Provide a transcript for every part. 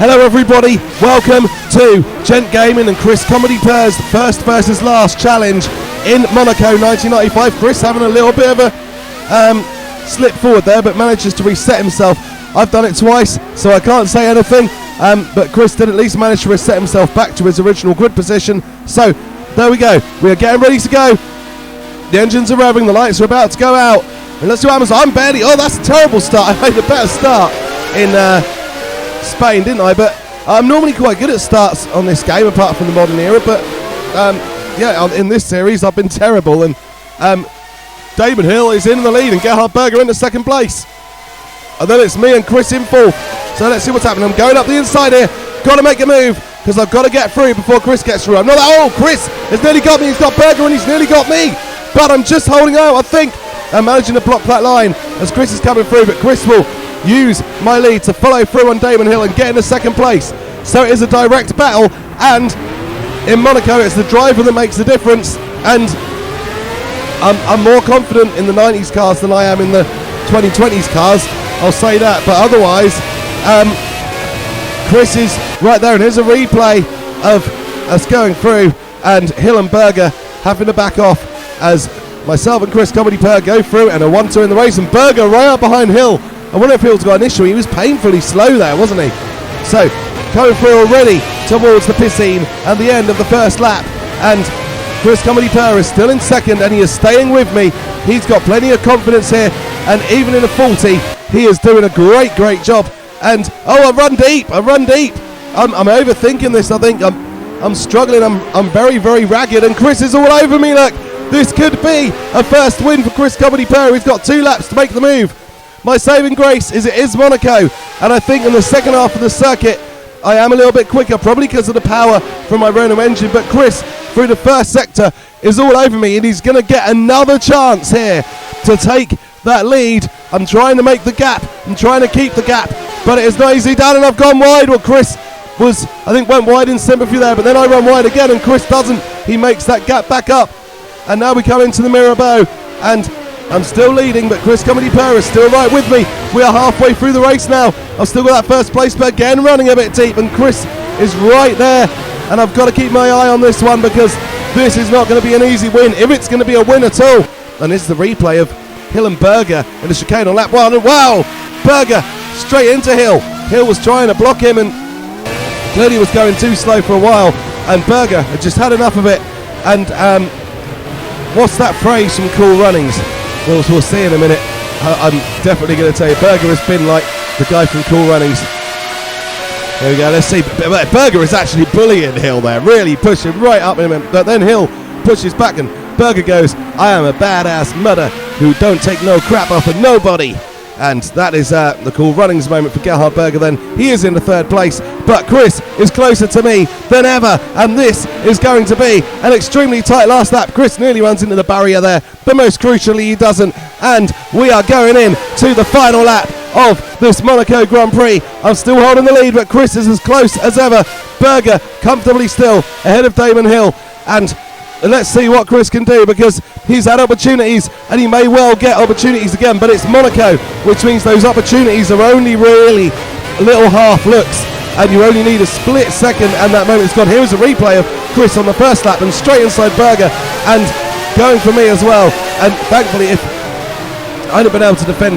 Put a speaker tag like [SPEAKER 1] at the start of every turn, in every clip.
[SPEAKER 1] Hello everybody, welcome to Gent Gaming and Chris Comedypur's first versus last challenge in Monaco 1995. Chris having a little bit of a slip forward there, but manages to reset himself. I've done it twice, so I can't say anything, but Chris did at least manage to reset himself back to his original grid position. So there we go, we are getting ready to go. The engines are revving, the lights are about to go out, and let's see what happens. I'm barely, oh that's a terrible start. I made a better start in Spain, didn't I? But I'm normally quite good at starts on this game, apart from the modern era, but yeah, in this series I've been terrible. And Damonhill is in the lead and Gerhardberger in the second place, and then it's me and Chris in fourth. So let's see what's happening. I'm going up the inside here, got to make a move because I've got to get through before Chris gets through. I'm not, oh, Chris has nearly got me, he's got Berger and he's nearly got me, but I'm just holding out. I think I'm managing to block that line as Chris is coming through, but Chris will use my lead to follow through on Damonhill and get into second place. So it is a direct battle, and in Monaco it's the driver that makes the difference, and I'm more confident in the 90s cars than I am in the 2020s cars, I'll say that. But otherwise Chris is right there, and here's a replay of us going through and Hill and Berger having to back off as myself and Chris Comedypur go through, and a 1-2 in the race, and Berger right up behind Hill. I wonder if Hill's got an issue. He was painfully slow there, wasn't he? So, going through already towards the piscine and the end of the first lap. And Chris Comedypur is still in second, and he is staying with me. He's got plenty of confidence here, and even in a 40, he is doing a great job. And, oh, I've run deep. I'm overthinking this, I think. I'm struggling. I'm very ragged, and Chris is all over me. Look, this could be a first win for Chris Comedypur. He's got 2 laps to make the move. My saving grace is it is Monaco, and I think in the second half of the circuit I am a little bit quicker, probably because of the power from my Renault engine, but Chris through the first sector is all over me, and he's going to get another chance here to take that lead. I'm trying to make the gap, I'm trying to keep the gap, but it is not easy done, and I've gone wide. Well, Chris was, I think, went wide in sympathy there, but then I run wide again and Chris doesn't. He makes that gap back up, and now we come into the Mirabeau, and I'm still leading, but Chris Comedypur is still right with me. We are halfway through the race now. I've still got that first place, but again running a bit deep, and Chris is right there, and I've got to keep my eye on this one because this is not going to be an easy win, if it's going to be a win at all. And this is the replay of Hill and Berger in the chicane on lap 1, and wow, Berger straight into Hill. Hill was trying to block him and clearly was going too slow for a while, and Berger had just had enough of it. And what's that phrase from Cool Runnings? We'll see in a minute. I'm definitely going to tell you, Berger has been like the guy from Cool Runnings. There we go, let's see. Berger is actually bullying Hill there, really pushing right up in him, but then Hill pushes back and Berger goes, I am a badass mudder who don't take no crap off of nobody. And that is the Cool Runnings moment for Gerhardberger. Then he is in the third place, but Chris is closer to me than ever, and this is going to be an extremely tight last lap. Chris nearly runs into the barrier there, but most crucially he doesn't, and we are going in to the final lap of this Monaco Grand Prix. I'm still holding the lead, but Chris is as close as ever. Berger comfortably still ahead of Damonhill, and let's see what Chris can do, because he's had opportunities and he may well get opportunities again, but it's Monaco, which means those opportunities are only really little half looks, and you only need a split second, and that moment's gone. Here's a replay of Chris on the first lap and straight inside Berger and going for me as well. And thankfully, if I'd have been able to defend,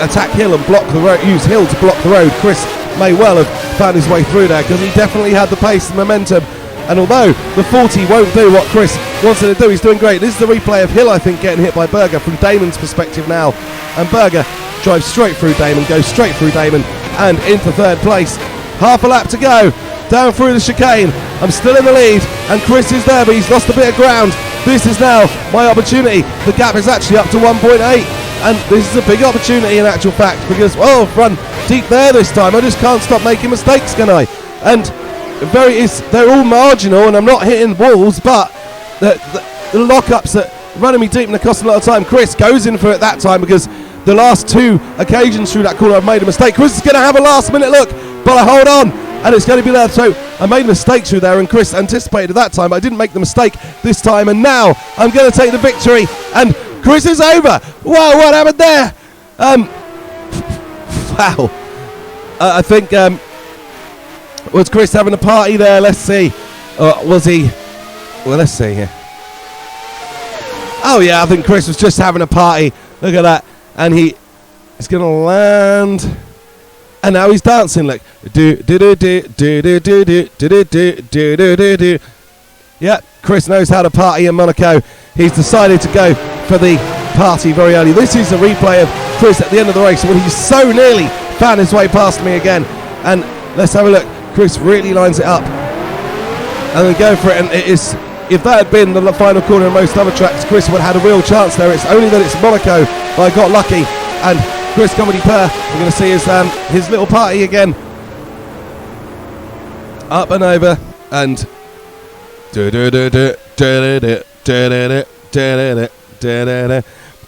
[SPEAKER 1] attack Hill and block the road, use Hill to block the road, Chris may well have found his way through there, because he definitely had the pace and momentum. And although the 40 won't do what Chris wants it to do, he's doing great. This is the replay of Hill, I think, getting hit by Berger from Damon's perspective now. And Berger drives straight through Damon, goes straight through Damon, and into third place. Half a lap to go, down through the chicane. I'm still in the lead, and Chris is there, but he's lost a bit of ground. This is now my opportunity. The gap is actually up to 1.8, and this is a big opportunity in actual fact, because, well, I've run deep there this time. I just can't stop making mistakes, can I? And they're all marginal, and I'm not hitting walls, but the lock-ups that are running me deep and they're costing a lot of time. Chris goes in for it that time, because the last 2 occasions through that corner I've made a mistake. Chris is going to have a last-minute look, but I hold on, and it's going to be there. So I made a mistake through there, and Chris anticipated that time, but I didn't make the mistake this time, and now I'm going to take the victory, and Chris is over. Wow, what happened there? Wow. I think Was Chris having a party there? Let's see. Was he? Well, let's see here. Oh yeah, I think Chris was just having a party. Look at that. And he's going to land. And now he's dancing like do do do do do do do do do do do do do. Yeah, Chris knows how to party in Monaco. He's decided to go for the party very early. This is a replay of Chris at the end of the race when he so nearly found his way past me again. And let's have a look. Chris really lines it up and then go for it. And it is, if that had been the final corner in most other tracks, Chris would have had a real chance there. It's only that it's Monaco, but I got lucky. And Chris Comedypur, we're going to see his little party again. Up and over and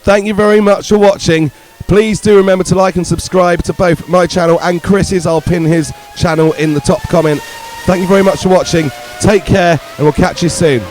[SPEAKER 1] thank you very much for watching. Please do remember to like and subscribe to both my channel and Chris's. I'll pin his channel in the top comment. Thank you very much for watching. Take care and we'll catch you soon.